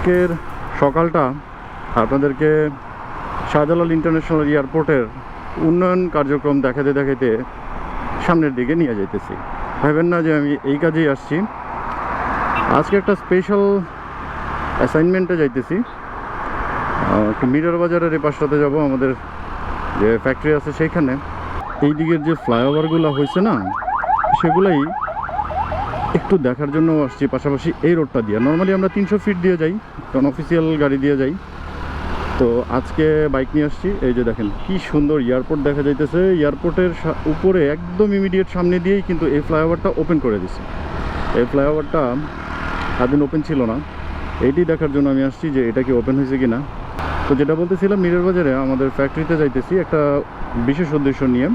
আজকের সকালটা আপনাদেরকে শাহজালাল ইন্টারন্যাশনাল এয়ারপোর্টের উন্নয়ন কার্যক্রম দেখাতে দেখাতে সামনের দিকে নিয়ে যাইতেছি। ভাবেন না যে আমি এই কাজেই আসছি। আজকে একটা স্পেশাল অ্যাসাইনমেন্টে যাইতেছি। একটু মিররবাজারের এই পাশটাতে যাবো, আমাদের যে ফ্যাক্টরি আছে সেইখানে। এই দিকের যে ফ্লাইওভারগুলো হয়েছে না, সেগুলাই একটু দেখার জন্য আসছি। পাশাপাশি এই রোডটা দিয়ে নর্মালি আমরা 300 ফিট দিয়ে যাই, কারণ অফিসিয়াল গাড়ি দিয়ে যাই। তো আজকে বাইক নিয়ে আসছি। এই যে দেখেন কি সুন্দর এয়ারপোর্ট দেখা যাইতেছে। এয়ারপোর্টের উপরে একদম ইমিডিয়েট সামনে দিয়েই কিন্তু এই ফ্লাইওভারটা ওপেন করে দিছে। এই ফ্লাইওভারটা এতদিন ওপেন ছিল না, এইটি দেখার জন্য আমি আসছি যে এটা কি ওপেন হয়েছে কি না। তো যেটা বলতেছিলাম, মিররবাজারে আমাদের ফ্যাক্টরিতে যাইতেছি একটা বিশেষ উদ্দেশ্য নিয়ে।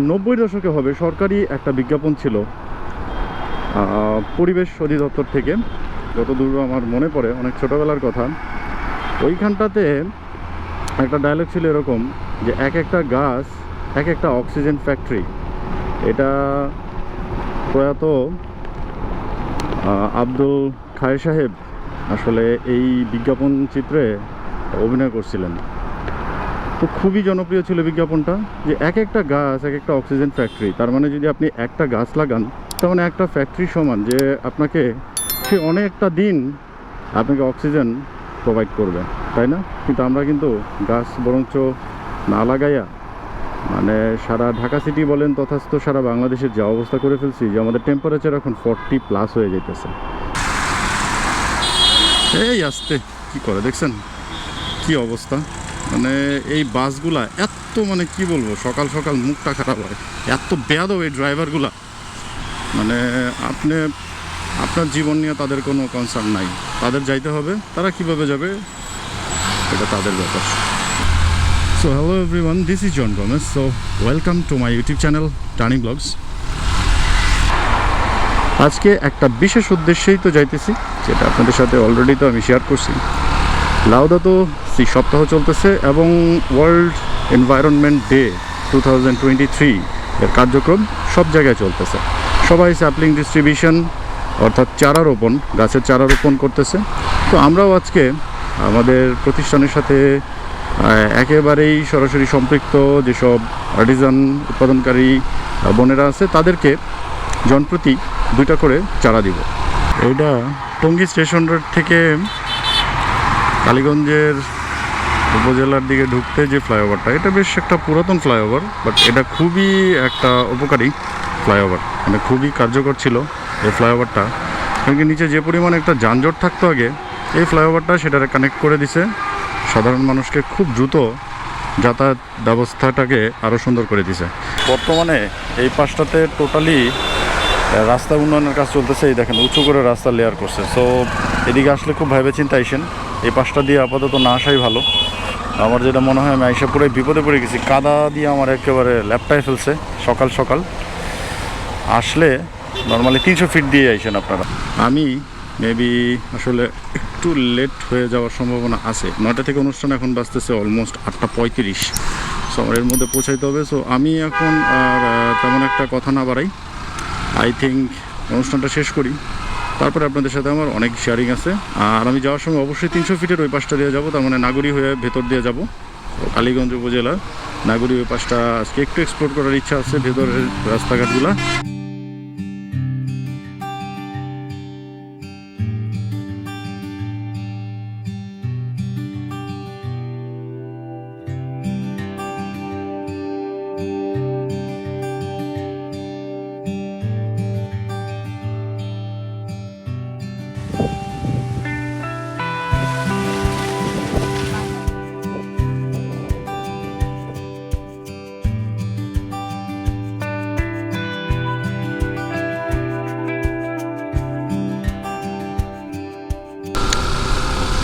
90 দশকে হবে, সরকারি একটা বিজ্ঞাপন ছিল পরিবেশ অধিদপ্তর থেকে, যতদূর আমার মনে পড়ে, অনেক ছোটোবেলার কথা। ওইখানটাতে একটা ডায়লগ ছিল এরকম যে এক একটা গাছ এক একটা অক্সিজেন ফ্যাক্টরি। এটা প্রয়াত আব্দুল খায়ের সাহেব আসলে এই বিজ্ঞাপন চিত্রে অভিনয় করছিলেন। তো খুবই জনপ্রিয় ছিল বিজ্ঞাপনটা, যে এক একটা গাছ এক একটা অক্সিজেন ফ্যাক্টরি। তার মানে যদি আপনি একটা গাছ লাগান, তার মানে একটা ফ্যাক্টরি সমান, যে আপনাকে সে অনেকটা দিন আপনাকে অক্সিজেন প্রোভাইড করবে, তাই না? কিন্তু আমরা কিন্তু গাছ বরঞ্চ না লাগাইয়া মানে সারা ঢাকা সিটি বলেন তথাস্থ সারা বাংলাদেশের যা অবস্থা করে ফেলছি, যে আমাদের টেম্পারেচার এখন 40+ হয়ে যেতেছে। এই আসতে কি করে দেখছেন কি অবস্থা। মানে এই বাসগুলা এত, মানে কি বলবো, সকাল সকাল মুখটা খারাপ হয়, এত বেয়াদব এই ড্রাইভারগুলা। মানে আপনি আপনার জীবন নিয়ে তাদের কোনো কনসার্ন নাই, তাদের যাইতে হবে, তারা কিভাবে যাবে এটা তাদের ব্যাপার। So hello everyone, this is John Gomes. So welcome to my YouTube channel turning blogs. আজকে একটা বিশেষ উদ্দেশ্যেই তো যাইতেছি, যেটা আপনাদের সাথে অলরেডি তো আমি শেয়ার করছি। লাউদাত সি সপ্তাহ চলতেছে এবং ওয়ার্ল্ড এনভায়রনমেন্ট ডে 2023 এর কার্যক্রম সব জায়গায় চলতেছে। সবাই স্যাপলিং ডিস্ট্রিবিউশন অর্থাৎ চারা রোপণ, গাছের চারা রোপণ করতেছে। তো আমরাও আজকে আমাদের প্রতিষ্ঠানের সাথে একেবারেই সরাসরি সম্পৃক্ত যেসব আর্টিজান উৎপাদনকারী বোনেরা আছে, তাদেরকে জনপ্রতি 2টা করে চারা দিব। এইটা টঙ্গী স্টেশন রোড থেকে কালীগঞ্জের উপজেলার দিকে ঢুকতে যে ফ্লাইওভারটা, এটা বেশ একটা পুরাতন ফ্লাইওভার, বাট এটা খুবই একটা উপকারী ফ্লাইওভার। মানে খুবই কার্যকর ছিল এই ফ্লাইওভারটা, কারণ কি নিচে যে পরিমাণে একটা যানজট থাকতো আগে, এই ফ্লাইওভারটা সেটাকে কানেক্ট করে দিছে। সাধারণ মানুষকে খুব দ্রুত যাতায়াত ব্যবস্থাটাকে আরও সুন্দর করে দিছে। বর্তমানে এই পাশটাতে টোটালি রাস্তা উন্নয়নের কাজ চলতেছে। এই দেখেন উঁচু করে রাস্তা লেয়ার করছে। সো এদিকে আসলে খুব ভেবে চিন্তা আইসেন, এই পাশটা দিয়ে আপাতত না আসাই ভালো। আমার যেটা মনে হয়, আমি আইসা পুরো বিপদে পড়ে গেছি, কাদা দিয়ে আমার একেবারে ল্যাপটায় ফেলছে। সকাল সকাল আসলে নর্মালি 300 ফিট দিয়ে আইসেন আপনারা। আমি মেবি আসলে একটু লেট হয়ে যাওয়ার সম্ভাবনা আছে। 9টা থেকে অনুষ্ঠান, এখন বাজতেছে অলমোস্ট 8:35। সো আমার এর মধ্যে পৌঁছাইতে হবে। সো আমি এখন আর তেমন একটা কথা না বাড়াই, আই থিঙ্ক অনুষ্ঠানটা শেষ করি, তারপরে আপনাদের সাথে আমার অনেক শেয়ারিং আছে। আর আমি যাওয়ার সময় অবশ্যই 300 ফিটের ওই পাশটা দিয়ে যাবো, তার মানে নাগরী হয়ে ভেতর দিয়ে যাব। কালীগঞ্জ উপজেলার নাগরী ওই পাশটা আজকে একটু এক্সপ্লোর করার ইচ্ছা আছে, ভেতরের রাস্তাঘাটগুলা।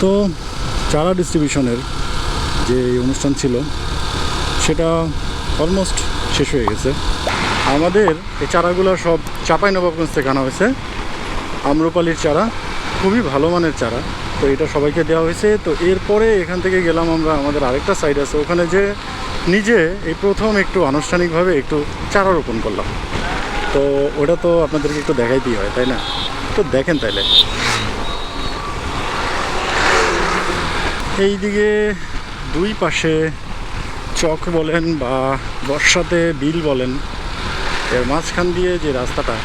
তো চারা ডিস্ট্রিবিউশনের যে অনুষ্ঠান ছিল সেটা অলমোস্ট শেষ হয়ে গেছে। আমাদের এই চারাগুলো সব চাঁপাইনবাবগঞ্জ থেকে আনা হয়েছে, আম্রপালির চারা, খুবই ভালো মানের চারা। তো এটা সবাইকে দেওয়া হয়েছে। তো এরপরে এখান থেকে গেলাম আমরা, আমাদের আরেকটা সাইড আছে, ওখানে যে নিজে এই প্রথম একটু আনুষ্ঠানিকভাবে একটু চারা রোপণ করলাম। তো ওটা তো আপনাদেরকে একটু দেখাইতেই হয়, তাই না? তো দেখেন তাইলে। এই দিকে দুই পাশে চক বলেন বা বর্ষাতে বিল বলেন, এর মাঝখান দিয়ে যে রাস্তাটা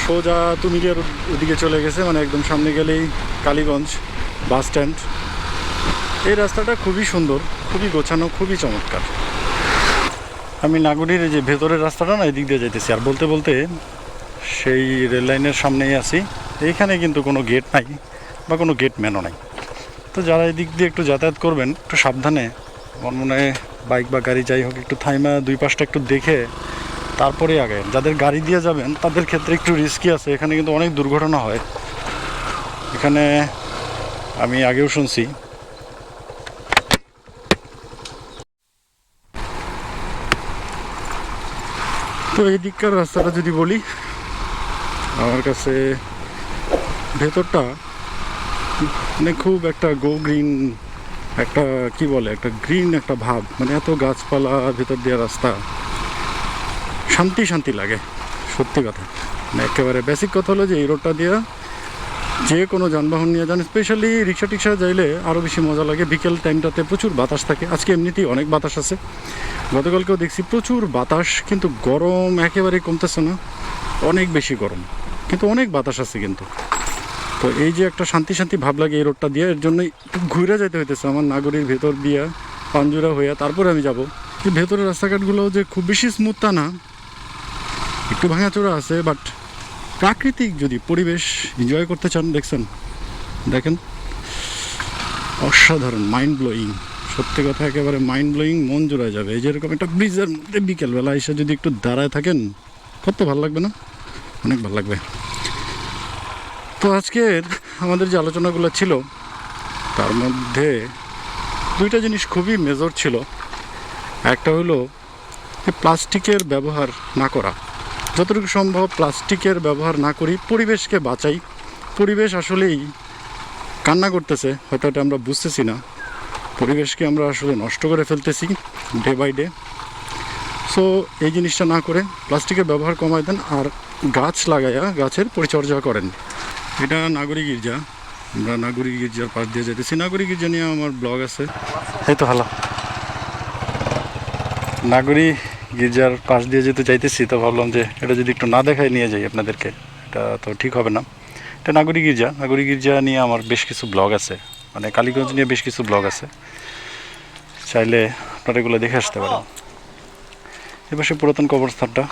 সোজা তুমিরিয়ার ওদিকে চলে গেছে, মানে একদম সামনে গেলেই কালীগঞ্জ বাস স্ট্যান্ড। এই রাস্তাটা খুবই সুন্দর, খুবই গোছানো, খুবই চমৎকার। আমি নাগরীর যে ভেতরের রাস্তাটা না এদিক দিয়ে যাইতেছি, আর বলতে বলতে সেই রেল লাইনের সামনেই আছি। এইখানে কিন্তু কোনো গেট নাই বা কোনো গেটম্যানও নাই। তো যারা এদিক দিয়ে একটু যাতায়াত করবেন একটু সাবধানে, আমার মনে হয় বাইক বা গাড়ি যাই হোক একটু থাইমা দুই পাশটা একটু দেখে তারপরে আগে। যাদের গাড়ি দিয়ে যাবেন তাদের ক্ষেত্রে একটু রিস্কি আছে, এখানে কিন্তু অনেক দুর্ঘটনা হয়। এখানে আমি আগেও শুনছি। তো এই দিককার রাস্তাটা যদি বলি, আমার কাছে ভেতরটা মানে খুব একটা গো গ্রিন, একটা কি বলে একটা গ্রিন একটা ভাব, মানে এত গাছপালা ভেতর দিয়ে রাস্তা, শান্তি শান্তি লাগে সত্যি কথা। মানে একেবারে বেসিক কথা হলো যে এই রোডটা দিয়ে যে কোনো যানবাহন নিয়ে যান, স্পেশালি রিক্সা টিক্সা যাইলে আরও বেশি মজা লাগে। বিকেল টাইমটাতে প্রচুর বাতাস থাকে, আজকে এমনিতেই অনেক বাতাস আছে, গতকালকেও দেখছি প্রচুর বাতাস, কিন্তু গরম একেবারে কমতেছে না, অনেক বেশি গরম, কিন্তু অনেক বাতাস আছে কিন্তু। তো এই যে একটা শান্তি শান্তি ভাব লাগে এই রোডটা দিয়ে, এর জন্যই ঘুরে যেতে হইতেছে আমার নাগরীর ভেতর দিয়ে পাঞ্জুরা হইয়া, তারপরে আমি যাব। ভেতরের রাস্তাঘাটগুলো যে খুব বেশি স্মুথ তা না, একটু ভাঙাচোরা আছে, বাট প্রাকৃতিক যদি পরিবেশ এনজয় করতে চান, দেখেন অসাধারণ, মাইন্ড ব্লোয়িং, সত্যি কথা একেবারে মাইন্ড ব্লোয়িং, মন জোড়ায় যাবে। এই যেরকম একটা ব্রিজের মধ্যে বিকেলবেলা এসে যদি একটু দাঁড়ায় থাকেন, কত ভালো লাগবে না? অনেক ভালো লাগবে। তো আজকের আমাদের যে আলোচনাগুলো ছিল তার মধ্যে দুইটা জিনিস খুবই মেজর ছিল। একটা হলো প্লাস্টিকের ব্যবহার না করা, যতটুকু সম্ভব প্লাস্টিকের ব্যবহার না করি, পরিবেশকে বাঁচাই। পরিবেশ আসলেই কান্না করতেছে, হয়তো এটা আমরা বুঝতেছি না, পরিবেশকে আমরা আসলে নষ্ট করে ফেলতেছি ডে বাই ডে। সো এই জিনিসটা না করে প্লাস্টিকের ব্যবহার কমায় দেন, আর গাছ লাগাইয়া গাছের পরিচর্যা করেন। এটা নাগরিক গির্জা, আমরা নাগরিক গির্জার পাশ দিয়ে যেতেছি। নাগরিক গির্জা নিয়ে আমার ব্লগ আছে, এই তো হ্যালো নাগরিক গির্জার পাশ দিয়ে যেতে চাইতেছি, তো ভাবলাম যে এটা যদি একটু না দেখায় নিয়ে যাই আপনাদেরকে, এটা তো ঠিক হবে না। এটা নাগরিক গির্জা, নাগরিক গির্জা নিয়ে আমার বেশ কিছু ব্লগ আছে, মানে কালীগঞ্জ নিয়ে বেশ কিছু ব্লগ আছে, চাইলে আপনারা এগুলো দেখে আসতে পারেন। এবার সে পুরাতন কবরস্থানটা।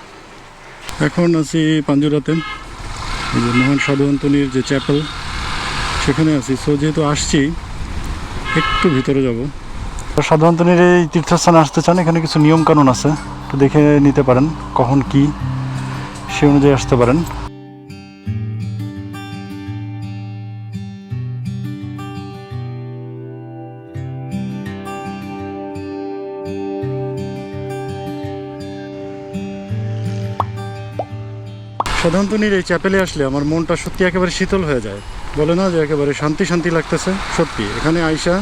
এখন আছি পাঞ্জুরাতে, এই যে মহান সাধু আন্তনির যে চ্যাপেল সেখানে আছি। সো যেহেতু আসছি একটু ভিতরে যাব। সাধু আন্তনির এই তীর্থস্থানে আসতে চান, এখানে কিছু নিয়ম কানুন আছে, একটু দেখে নিতে পারেন কখন কি, সে অনুযায়ী আসতে পারেন। সাধারণত এই চ্যাপেলে আসলে আমার মনটা সত্যি একেবারে শীতল হয়ে যায়, বলে না যে একেবারে শান্তি শান্তি লাগতেছে। সত্যি এখানে আইসা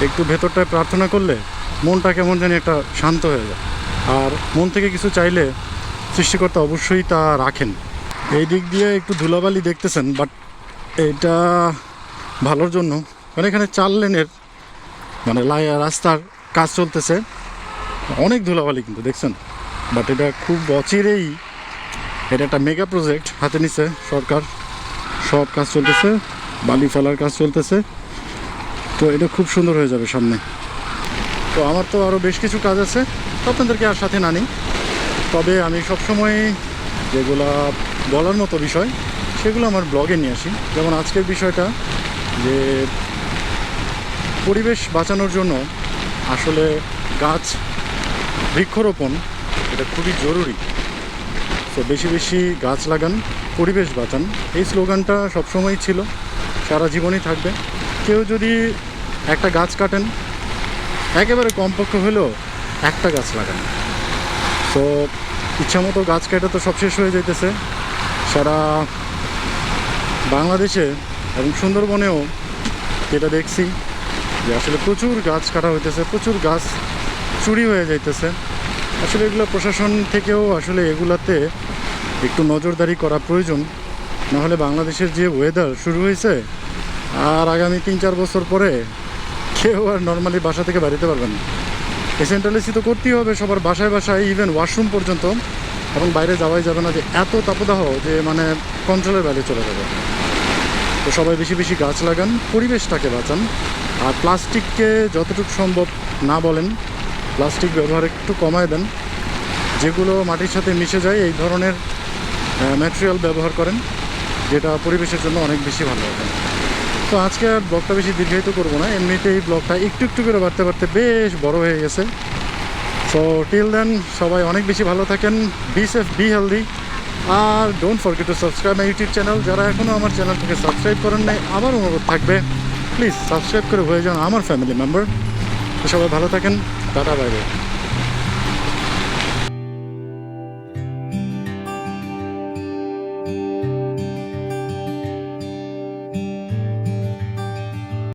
একটু ভেতরটায় প্রার্থনা করলে মনটা কেমন জানি একটা শান্ত হয়ে যায়, আর মন থেকে কিছু চাইলে সৃষ্টিকর্তা অবশ্যই তা রাখেন। এই দিক দিয়ে একটু ধুলাবালি দেখতেছেন, বাট এটা ভালোর জন্য, মানে এখানে 4 লেনের মানে রাস্তার কাজ চলতেছে, অনেক ধুলাবালি কিন্তু দেখছেন, বাট এটা খুব অচিরেই, এটা একটা মেগা প্রজেক্ট হাতে নিছে সরকার, সব কাজ চলতেছে, বালি ফেলার কাজ চলতেছে, তো এটা খুব সুন্দর হয়ে যাবে সামনে। তো আমার তো আরও বেশ কিছু কাজ আছে, আপনাদেরকে আর সাথে না নিই, তবে আমি সবসময় যেগুলা বলার মতো বিষয় সেগুলো আমার ব্লগে নিয়ে আসি। যেমন আজকের বিষয়টা যে পরিবেশ বাঁচানোর জন্য আসলে গাছ বৃক্ষরোপণ এটা খুবই জরুরি। তো বেশি বেশি গাছ লাগান, পরিবেশ বাঁচান, এই স্লোগানটা সবসময়ই ছিল, সারা জীবনই থাকবে। কেউ যদি একটা গাছ কাটেন, একেবারে কমপক্ষে হলেও একটা গাছ লাগান। তো ইচ্ছামতো গাছ কেটে তো সব শেষ হয়ে যাইতেছে সারা বাংলাদেশে, এবং সুন্দরবনেও যেটা দেখছি যে আসলে প্রচুর গাছ কাটা হইতেছে, প্রচুর গাছ চুরি হয়ে যাইতেছে। আসলে এগুলো প্রশাসন থেকেও আসলে এগুলাতে একটু নজরদারি করা প্রয়োজন, নাহলে বাংলাদেশের যে ওয়েদার শুরু হয়েছে, আর আগামী 3-4 বছর পরে কেউ আর নর্মালি বাসা থেকে বেরোতে পারবেন না। এই সেন্ট্রাল এসি তো করতেই হবে সবার বাসায় বাসায়, ইভেন ওয়াশরুম পর্যন্ত, এবং বাইরে যাওয়াই যাবে না, যে এত তাপদাহ যে মানে কন্ট্রোলের বাইরে চলে যাবে। তো সবাই বেশি বেশি গাছ লাগান, পরিবেশটাকে বাঁচান, আর প্লাস্টিককে যতটুকু সম্ভব না বলেন, প্লাস্টিক ব্যবহার একটু কমায় দেন। যেগুলো মাটির সাথে মিশে যায় এই ধরনের ম্যাটেরিয়াল ব্যবহার করেন, যেটা পরিবেশের জন্য অনেক বেশি ভালো হবে। তো আজকে আর ব্লগটা বেশি দীর্ঘায়িত করবো না, এমনিতেই এই ব্লগটা একটু একটু করে বাড়তে বাড়তে বেশ বড় হয়ে গেছে। সো টিল দেন সবাই অনেক বেশি ভালো থাকেন, বি সেফ, বি হেলদি, আর don't forget to subscribe my YouTube channel. যারা এখনও আমার চ্যানেলটাকে সাবস্ক্রাইব করেন নাই, আবার অনুরোধ থাকবে প্লিজ সাবস্ক্রাইব করে হয়ে যান আমার ফ্যামিলি মেম্বার। তো সবাই ভালো থাকেন, টাটা, বাই বাই।